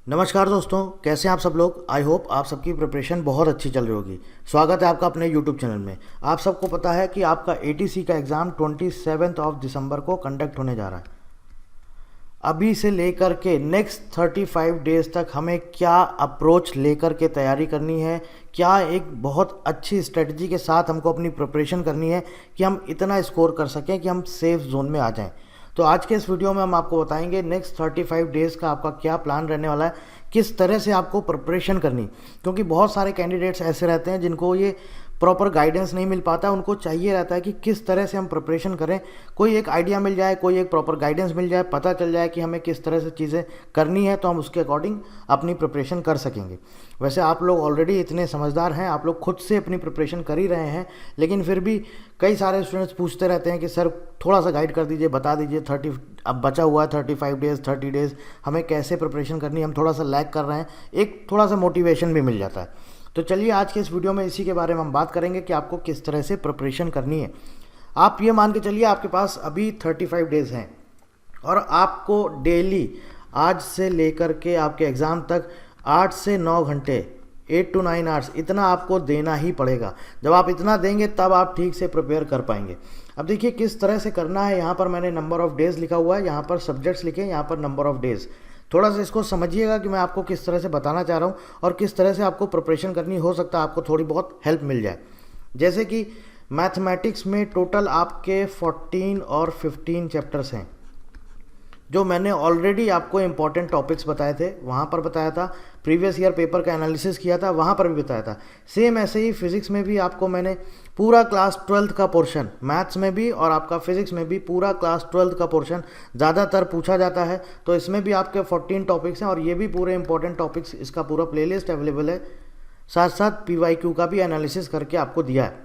नमस्कार दोस्तों, कैसे हैं आप सब लोग। आई होप आप सबकी प्रिपरेशन बहुत अच्छी चल रही होगी। स्वागत है आपका अपने यूट्यूब चैनल में। आप सबको पता है कि आपका एटीसी का एग्ज़ाम 27 दिसंबर को कंडक्ट होने जा रहा है। अभी से लेकर के नेक्स्ट 35 डेज तक हमें क्या अप्रोच लेकर के तैयारी करनी है, क्या एक बहुत अच्छी स्ट्रेटजी के साथ हमको अपनी प्रिपरेशन करनी है कि हम इतना स्कोर कर सकें कि हम सेफ जोन में आ जाएं। तो आज के इस वीडियो में हम आपको बताएंगे नेक्स्ट 35 डेज़ का आपका क्या प्लान रहने वाला है, किस तरह से आपको प्रिपरेशन करनी। क्योंकि बहुत सारे कैंडिडेट्स ऐसे रहते हैं जिनको ये प्रॉपर गाइडेंस नहीं मिल पाता, उनको चाहिए रहता है कि किस तरह से हम प्रिपरेशन करें, कोई एक आइडिया मिल जाए, कोई एक प्रॉपर गाइडेंस मिल जाए, पता चल जाए कि हमें किस तरह से चीज़ें करनी है, तो हम उसके अकॉर्डिंग अपनी प्रिपरेशन कर सकेंगे। वैसे आप लोग ऑलरेडी इतने समझदार हैं, आप लोग खुद से अपनी प्रिपरेशन कर ही रहे हैं, लेकिन फिर भी कई सारे स्टूडेंट्स पूछते रहते हैं कि सर थोड़ा सा गाइड कर दीजिए, बता दीजिए 30 अब बचा हुआ है 35 डेज़ 30 डेज़, हमें कैसे प्रिपरेशन करनी है, हम थोड़ा सा लैग कर रहे हैं, एक थोड़ा सा मोटिवेशन भी मिल जाता है। तो चलिए आज के इस वीडियो में इसी के बारे में हम बात करेंगे कि आपको किस तरह से प्रिपरेशन करनी है। आप ये मान के चलिए आपके पास अभी 35 डेज़ हैं और आपको डेली आज से लेकर के आपके एग्ज़ाम तक 8 से 9 घंटे 8 to 9 आवर्स इतना आपको देना ही पड़ेगा। जब आप इतना देंगे तब आप ठीक से प्रिपेयर कर पाएंगे। अब देखिए किस तरह से करना है। यहाँ पर मैंने नंबर ऑफ़ डेज़ लिखा हुआ है, यहाँ पर सब्जेक्ट्स लिखे, यहाँ पर नंबर ऑफ़ डेज़। थोड़ा सा इसको समझिएगा कि मैं आपको किस तरह से बताना चाह रहा हूँ और किस तरह से आपको प्रिपरेशन करनी, हो सकता है आपको थोड़ी बहुत हेल्प मिल जाए। जैसे कि मैथमेटिक्स में टोटल आपके 14 और 15 चैप्टर्स हैं, जो मैंने ऑलरेडी आपको इंपॉर्टेंट टॉपिक्स बताए थे, वहाँ पर बताया था। प्रीवियस ईयर पेपर का एनालिसिस किया था, वहाँ पर भी बताया था। सेम ऐसे ही फिज़िक्स में भी आपको मैंने पूरा क्लास 12th का पोर्शन, मैथ्स में भी और आपका फिज़िक्स में भी पूरा क्लास 12th का पोर्शन ज़्यादातर पूछा जाता है। तो इसमें भी आपके 14 टॉपिक्स हैं और ये भी पूरे इंपॉर्टेंट टॉपिक्स, इसका पूरा प्लेलिस्ट अवेलेबल है। साथ साथ PYQ का भी एनालिसिस करके आपको दिया है।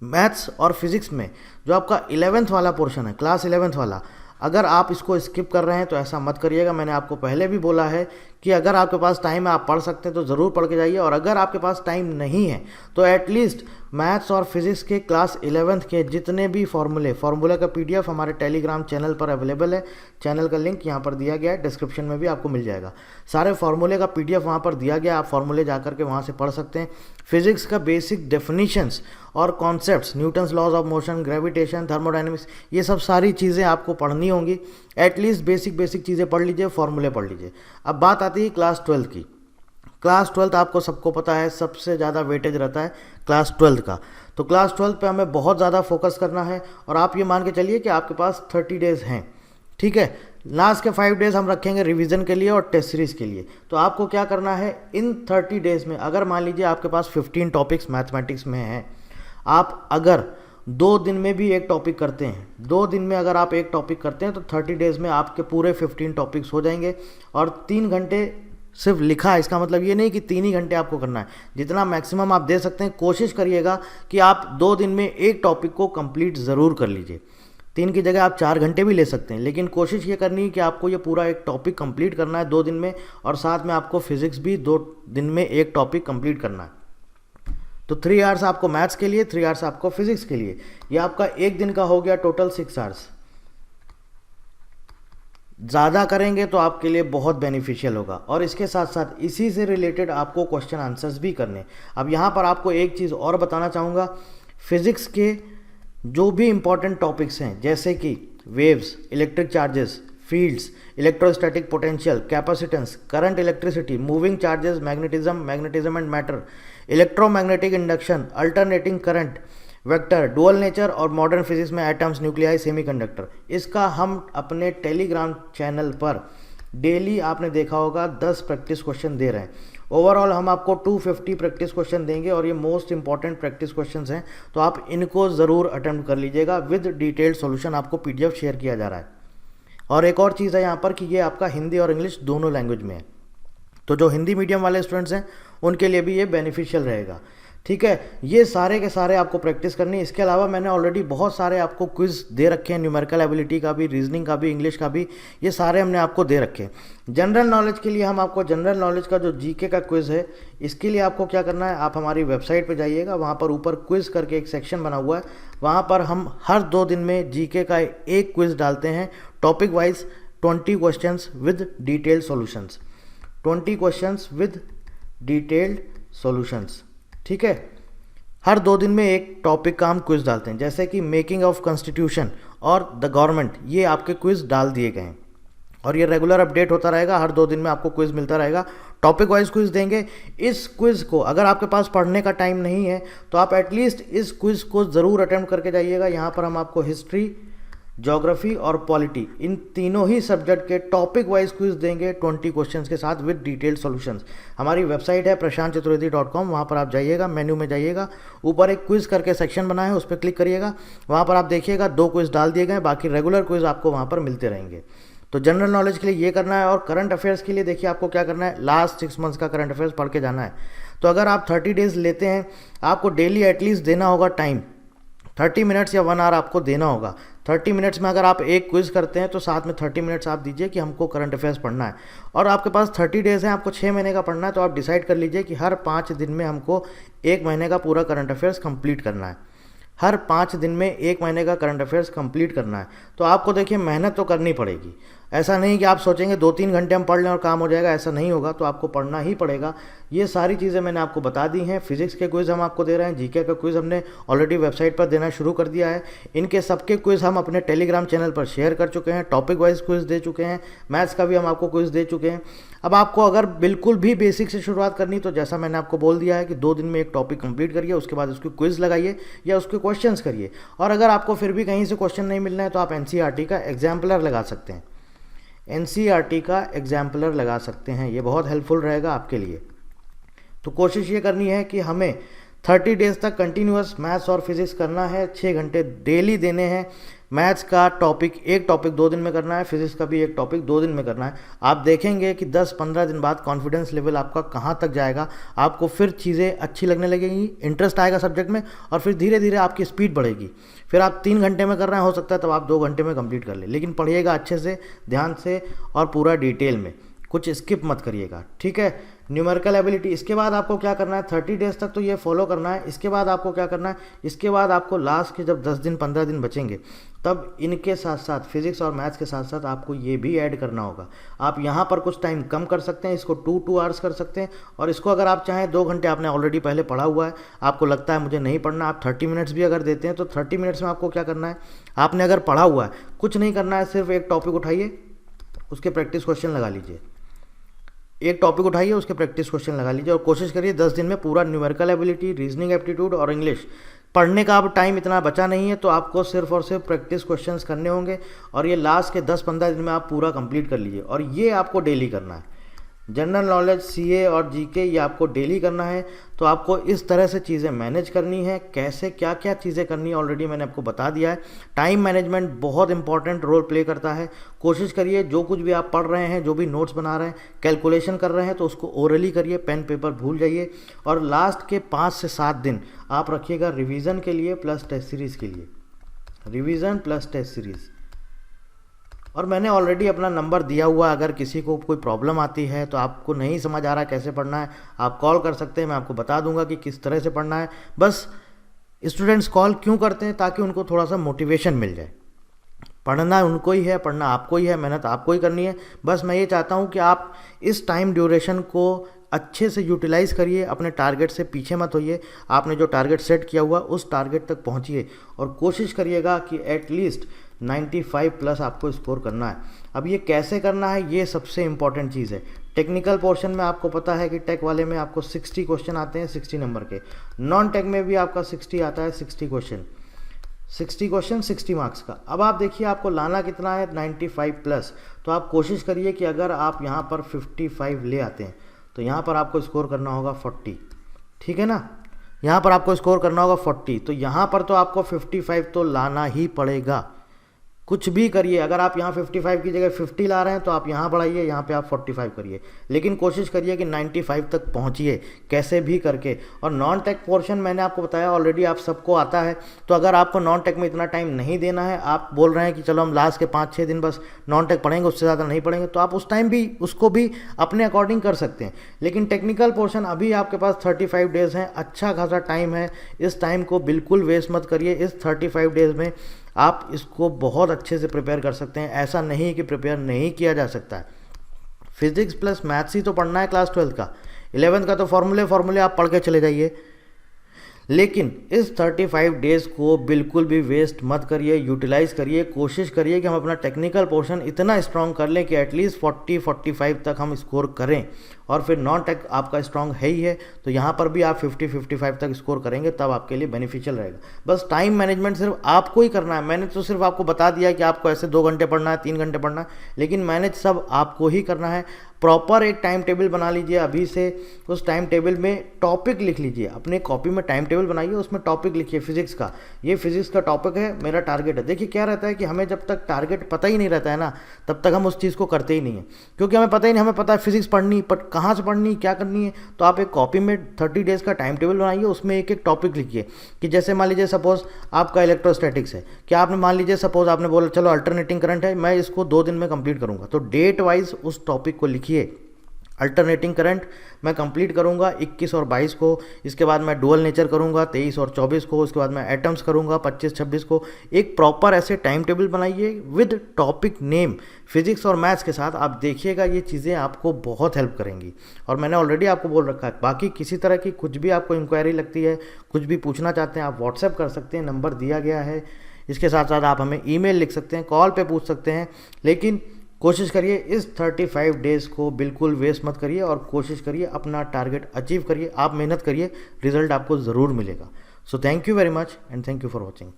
मैथ्स और फिज़िक्स में जो आपका 11th वाला पोर्शन है, क्लास 11th वाला, अगर आप इसको स्किप कर रहे हैं तो ऐसा मत करिएगा। मैंने आपको पहले भी बोला है कि अगर आपके पास टाइम है, आप पढ़ सकते हैं तो ज़रूर पढ़ के जाइए, और अगर आपके पास टाइम नहीं है तो एटलीस्ट मैथ्स और फिज़िक्स के क्लास 11th के जितने भी फार्मूले का PDF हमारे टेलीग्राम चैनल पर अवेलेबल है। चैनल का लिंक यहाँ पर दिया गया है, डिस्क्रिप्शन में भी आपको मिल जाएगा। सारे फार्मूले का PDF वहाँ पर दिया गया, आप फार्मूले जा करके वहाँ से पढ़ सकते हैं। फिज़िक्स का बेसिक डेफिनीशंस और concepts, Newton's laws of motion, gravitation, thermodynamics, ये सब सारी चीज़ें आपको पढ़नी होंगी। एटलीस्ट बेसिक चीज़ें पढ़ लीजिए, फार्मूले पढ़ लीजिए। अब बात आती है क्लास 12 की। क्लास 12 आपको सबको पता है सबसे ज़्यादा वेटेज रहता है क्लास 12 का। तो क्लास 12 पे हमें बहुत ज़्यादा फोकस करना है। और आप ये मान के चलिए कि आपके पास 30 डेज़ हैं, ठीक है। लास्ट के 5 डेज़ हम रखेंगे रिवीजन के लिए और टेस्ट सीरीज़ के लिए। तो आपको क्या करना है, इन 30 डेज़ में अगर मान लीजिए आपके पास 15 टॉपिक्स मैथमेटिक्स में हैं, आप अगर 2 दिन में भी एक टॉपिक करते हैं, 2 दिन में अगर आप एक टॉपिक करते हैं तो 30 डेज़ में आपके पूरे 15 टॉपिक्स हो जाएंगे। और 3 घंटे सिर्फ लिखा है, इसका मतलब ये नहीं कि 3 ही घंटे आपको करना है। जितना मैक्सिमम आप दे सकते हैं कोशिश करिएगा कि आप 2 दिन में एक टॉपिक को कंप्लीट ज़रूर कर लीजिए। 3 की जगह आप 4 घंटे भी ले सकते हैं, लेकिन कोशिश ये करनी है कि आपको ये पूरा एक टॉपिक कंप्लीट करना है 2 दिन में। और साथ में आपको फिज़िक्स भी 2 दिन में एक टॉपिक कंप्लीट करना है। तो 3 आवर्स आपको मैथ्स के लिए, 3 आवर्स आपको फिज़िक्स के लिए। ये आपका एक दिन का हो गया टोटल 6 आवर्स। ज़्यादा करेंगे तो आपके लिए बहुत बेनिफिशियल होगा। और इसके साथ साथ इसी से रिलेटेड आपको क्वेश्चन आंसर्स भी करने। अब यहाँ पर आपको एक चीज़ और बताना चाहूँगा, फिज़िक्स के जो भी इम्पॉर्टेंट टॉपिक्स हैं, जैसे कि waves, electric charges, fields, electrostatic potential, capacitance, current, electricity, moving charges, magnetism and matter, electromagnetic induction, alternating current, vector, dual nature और मॉडर्न फिजिक्स में एटम्स, न्यूक्लियाई, सेमीकंडक्टर, इसका हम अपने टेलीग्राम चैनल पर डेली, आपने देखा होगा, 10 प्रैक्टिस क्वेश्चन दे रहे हैं। ओवरऑल हम आपको 250 प्रैक्टिस क्वेश्चन देंगे और ये मोस्ट इंपॉर्टेंट प्रैक्टिस क्वेश्चंस हैं, तो आप इनको ज़रूर अटेम्प्ट कर लीजिएगा। विद डिटेल्ड सॉल्यूशन आपको PDF शेयर किया जा रहा है। और एक और चीज़ है यहाँ पर कि ये आपका हिंदी और इंग्लिश दोनों लैंग्वेज में है, तो जो हिंदी मीडियम वाले स्टूडेंट्स हैं उनके लिए भी ये बेनिफिशियल रहेगा, ठीक है। ये सारे के सारे आपको प्रैक्टिस करनी है। इसके अलावा मैंने ऑलरेडी बहुत सारे आपको क्विज़ दे रखे हैं, न्यूमेरिकल एबिलिटी का भी, रीजनिंग का भी, इंग्लिश का भी, ये सारे हमने आपको दे रखे हैं। जनरल नॉलेज के लिए हम आपको जनरल नॉलेज का जो GK का क्विज़ है, इसके लिए आपको क्या करना है, आप हमारी वेबसाइट पर जाइएगा, वहाँ पर ऊपर क्विज़ करके एक सेक्शन बना हुआ है, वहाँ पर हम हर 2 दिन में GK का एक क्विज़ डालते हैं, topic wise 20 questions with detailed solutions. 20 questions with detailed solutions. ठीक है, हर 2 दिन में एक टॉपिक का हम क्विज डालते हैं, जैसे कि मेकिंग ऑफ कॉन्स्टिट्यूशन और द गवर्नमेंट, ये आपके क्विज डाल दिए गए हैं और ये रेगुलर अपडेट होता रहेगा। हर 2 दिन में आपको क्विज मिलता रहेगा, टॉपिक वाइज क्विज देंगे। इस क्विज को अगर आपके पास पढ़ने का टाइम नहीं है तो आप एटलीस्ट इस क्विज को ज़रूर अटेम्प्ट करके जाइएगा। यहाँ पर हम आपको हिस्ट्री, ज्योग्राफी और पॉलिटी, इन तीनों ही सब्जेक्ट के टॉपिक वाइज क्विज देंगे 20 क्वेश्चंस के साथ विद डिटेल्ड सॉल्यूशंस। हमारी वेबसाइट है prashantchaturvedi.com, वहाँ पर आप जाइएगा, मेन्यू में जाइएगा, ऊपर एक क्विज करके सेक्शन बना है, उस पर क्लिक करिएगा। वहाँ पर आप देखिएगा 2 क्विज डाल दिए गए, बाकी रेगुलर क्विज आपको वहाँ पर मिलते रहेंगे। तो जनरल नॉलेज के लिए ये करना है, और करंट अफेयर्स के लिए देखिए आपको क्या करना है, लास्ट 6 मंथ्स का करंट अफेयर्स पढ़ के जाना है। तो अगर आप 30 डेज लेते हैं, आपको डेली एटलीस्ट देना होगा टाइम, 30 मिनट्स या 1 आवर आपको देना होगा। 30 मिनट्स में अगर आप एक क्विज करते हैं तो साथ में 30 मिनट्स आप दीजिए कि हमको करंट अफेयर्स पढ़ना है। और आपके पास 30 डेज हैं, आपको 6 महीने का पढ़ना है, तो आप डिसाइड कर लीजिए कि हर 5 दिन में हमको 1 महीने का पूरा करंट अफेयर्स कंप्लीट करना है। हर 5 दिन में 1 महीने का करंट अफेयर्स कंप्लीट करना है। तो आपको देखिए मेहनत तो करनी पड़ेगी, ऐसा नहीं कि आप सोचेंगे 2-3 घंटे हम पढ़ लें और काम हो जाएगा, ऐसा नहीं होगा। तो आपको पढ़ना ही पड़ेगा। ये सारी चीज़ें मैंने आपको बता दी हैं। फिजिक्स के क्विज़ हम आपको दे रहे हैं, जीके का क्विज़ हमने ऑलरेडी वेबसाइट पर देना शुरू कर दिया है। इनके सबके क्विज़ हम अपने टेलीग्राम चैनल पर शेयर कर चुके हैं, टॉपिक वाइज क्विज़ दे चुके हैं, मैथ्स का भी हम आपको क्विज़ दे चुके हैं। अब आपको अगर बिल्कुल भी बेसिक से शुरुआत करनी, तो जैसा मैंने आपको बोल दिया है कि 2 दिन में एक टॉपिक कंप्लीट करिए, उसके बाद उसकी क्विज़ लगाइए या उसके क्वेश्चंस करिए। और अगर आपको फिर भी कहीं से क्वेश्चन नहीं मिलना है तो आप एनसीईआरटी का एग्जाम्पलर लगा सकते हैं, एनसीईआरटी का एग्जाम्पलर लगा सकते हैं, ये बहुत हेल्पफुल रहेगा आपके लिए। तो कोशिश ये करनी है कि हमें 30 डेज तक कंटिन्यूअस मैथ्स और फिजिक्स करना है, 6 घंटे डेली देने हैं। मैथ्स का एक टॉपिक 2 दिन में करना है, फिजिक्स का भी एक टॉपिक 2 दिन में करना है। आप देखेंगे कि 10-15 दिन बाद कॉन्फिडेंस लेवल आपका कहाँ तक जाएगा, आपको फिर चीज़ें अच्छी लगने लगेंगी, इंटरेस्ट आएगा सब्जेक्ट में, और फिर धीरे धीरे आपकी स्पीड बढ़ेगी। फिर आप 3 घंटे में कर रहे हैं, हो सकता है तब आप 2 घंटे में कंप्लीट कर ले, लेकिन पढ़िएगा अच्छे से, ध्यान से और पूरा डिटेल में, कुछ स्किप मत करिएगा। ठीक है, न्यूमेरिकल एबिलिटी, इसके बाद आपको क्या करना है, 30 डेज तक तो ये फॉलो करना है। इसके बाद आपको क्या करना है, इसके बाद आपको लास्ट के जब 10 दिन 15 दिन बचेंगे, तब इनके साथ साथ फिजिक्स और मैथ्स के साथ साथ आपको ये भी ऐड करना होगा। आप यहाँ पर कुछ टाइम कम कर सकते हैं, इसको 2 आवर्स कर सकते हैं, और इसको अगर आप चाहें 2 घंटे, आपने ऑलरेडी पहले पढ़ा हुआ है, आपको लगता है मुझे नहीं पढ़ना, आप 30 मिनट्स भी अगर देते हैं तो 30 मिनट्स में आपको क्या करना है, आपने अगर पढ़ा हुआ है, कुछ नहीं करना है, सिर्फ एक टॉपिक उठाइए, उसके प्रैक्टिस क्वेश्चन लगा लीजिए। एक टॉपिक उठाइए, उसके प्रैक्टिस क्वेश्चन लगा लीजिए, और कोशिश करिए 10 दिन में पूरा न्यूमेरिकल एबिलिटी, रीजनिंग एप्टीट्यूड और इंग्लिश। पढ़ने का अब टाइम इतना बचा नहीं है, तो आपको सिर्फ और सिर्फ प्रैक्टिस क्वेश्चंस करने होंगे, और ये लास्ट के 10-15 दिन में आप पूरा कंप्लीट कर लीजिए। और ये आपको डेली करना है, जनरल नॉलेज, सीए और जीके, ये आपको डेली करना है। तो आपको इस तरह से चीज़ें मैनेज करनी है, कैसे क्या क्या चीज़ें करनी है ऑलरेडी मैंने आपको बता दिया है। टाइम मैनेजमेंट बहुत इंपॉर्टेंट रोल प्ले करता है। कोशिश करिए जो कुछ भी आप पढ़ रहे हैं, जो भी नोट्स बना रहे हैं, कैलकुलेशन कर रहे हैं, तो उसको ओरली करिए, पेन पेपर भूल जाइए। और लास्ट के 5 से 7 दिन आप रखिएगा रिवीजन के लिए प्लस टेस्ट सीरीज़ के लिए, रिवीजन प्लस टेस्ट सीरीज़। और मैंने ऑलरेडी अपना नंबर दिया हुआ है, अगर किसी को कोई प्रॉब्लम आती है, तो आपको नहीं समझ आ रहा है कैसे पढ़ना है, आप कॉल कर सकते हैं, मैं आपको बता दूंगा कि किस तरह से पढ़ना है। बस स्टूडेंट्स कॉल क्यों करते हैं, ताकि उनको थोड़ा सा मोटिवेशन मिल जाए। पढ़ना उनको ही है, पढ़ना आपको ही है, मेहनत आपको ही करनी है। बस मैं ये चाहता हूँ कि आप इस टाइम ड्यूरेशन को अच्छे से यूटिलाइज़ करिए, अपने टारगेट से पीछे मत होइए। आपने जो टारगेट सेट किया हुआ उस टारगेट तक पहुँचिए, और कोशिश करिएगा कि एटलीस्ट 95 प्लस आपको स्कोर करना है। अब ये कैसे करना है, ये सबसे इंपॉर्टेंट चीज़ है। टेक्निकल पोर्शन में आपको पता है कि टेक वाले में आपको 60 क्वेश्चन आते हैं 60 नंबर के, नॉन टेक में भी आपका 60 आता है, 60 क्वेश्चन 60 मार्क्स का। अब आप देखिए आपको लाना कितना है, 95 प्लस। तो आप कोशिश करिए कि अगर आप यहाँ पर 55 ले आते हैं, तो यहाँ पर आपको स्कोर करना होगा 40, ठीक है ना, यहाँ पर आपको स्कोर करना होगा 40। तो यहाँ पर तो आपको 55 तो लाना ही पड़ेगा, कुछ भी करिए। अगर आप यहाँ 55 की जगह 50 ला रहे हैं, तो आप यहाँ बढ़ाइए, यहाँ पे आप 45 करिए, लेकिन कोशिश करिए कि 95 तक पहुँचिए कैसे भी करके। और नॉन टेक पोर्शन मैंने आपको बताया ऑलरेडी, आप सबको आता है। तो अगर आपको नॉन टेक में इतना टाइम नहीं देना है, आप बोल रहे हैं कि चलो हम लास्ट के 5-6 दिन बस नॉन टेक पढ़ेंगे, उससे ज़्यादा नहीं पढ़ेंगे, तो आप उस टाइम भी उसको भी अपने अकॉर्डिंग कर सकते हैं। लेकिन टेक्निकल पोर्शन अभी आपके पास 35 डेज़ हैं, अच्छा खासा टाइम है। इस टाइम को बिल्कुल वेस्ट मत करिए। इस 35 डेज़ में आप इसको बहुत अच्छे से प्रिपेयर कर सकते हैं। ऐसा नहीं कि प्रिपेयर नहीं किया जा सकता है, फिजिक्स प्लस मैथ्स ही तो पढ़ना है क्लास 12 का। 11th का तो फॉर्मूले आप पढ़ के चले जाइए। लेकिन इस 35 डेज़ को बिल्कुल भी वेस्ट मत करिए, यूटिलाइज़ करिए। कोशिश करिए कि हम अपना टेक्निकल पोर्शन इतना स्ट्रॉन्ग कर लें कि एटलीस्ट 40-45 तक हम स्कोर करें। और फिर नॉन टेक आपका स्ट्रॉन्ग है ही है, तो यहाँ पर भी आप 50-55 तक स्कोर करेंगे, तब आपके लिए बेनिफिशियल रहेगा। बस टाइम मैनेजमेंट सिर्फ आपको ही करना है। मैंने तो सिर्फ आपको बता दिया कि आपको ऐसे 2 घंटे पढ़ना है, 3 घंटे पढ़ना है, लेकिन मैनेज सब आपको ही करना है। प्रॉपर एक टाइम टेबल बना लीजिए अभी से। उस टाइम टेबल में टॉपिक लिख लीजिए, अपने कॉपी में टाइम टेबल बनाइए, उसमें टॉपिक लिखिए फिजिक्स का। ये फिजिक्स का टॉपिक है, मेरा टारगेट है। देखिए क्या रहता है कि हमें जब तक टारगेट पता ही नहीं रहता है ना, तब तक हम उस चीज़ को करते ही नहीं है, क्योंकि हमें पता ही नहीं। हमें पता है फिजिक्स पढ़नी, पर कहाँ से पढ़नी, क्या करनी है। तो आप एक कॉपी में 30 डेज़ का टाइम टेबल बनाइए, उसमें एक एक टॉपिक लिखिए। कि जैसे मान लीजिए सपोज आपका इलेक्ट्रोस्टैटिक्स है, कि आपने मान लीजिए सपोज आपने बोला चलो अल्टरनेटिंग करंट है, मैं इसको 2 दिन में कंप्लीट करूँगा, तो डेट वाइज उस टॉपिक को लिखिए। अल्टरनेटिंग करंट मैं कंप्लीट करूंगा 21 और 22 को, इसके बाद मैं डुअल नेचर करूंगा 23 और 24 को, उसके बाद मैं एटम्स करूंगा 25-26 को। एक प्रॉपर ऐसे टाइम टेबल बनाइए विद टॉपिक नेम फिजिक्स और मैथ्स के साथ। आप देखिएगा ये चीज़ें आपको बहुत हेल्प करेंगी। और मैंने ऑलरेडी आपको बोल रखा है, बाकी किसी तरह की कुछ भी आपको इंक्वायरी लगती है, कुछ भी पूछना चाहते हैं, आप व्हाट्सएप कर सकते हैं, नंबर दिया गया है। इसके साथ साथ आप हमें ईमेल लिख सकते हैं, कॉल पे पूछ सकते हैं। लेकिन कोशिश करिए इस 35 डेज़ को बिल्कुल वेस्ट मत करिए, और कोशिश करिए अपना टारगेट अचीव करिए। आप मेहनत करिए, रिजल्ट आपको ज़रूर मिलेगा। So thank you very much and thank you for watching.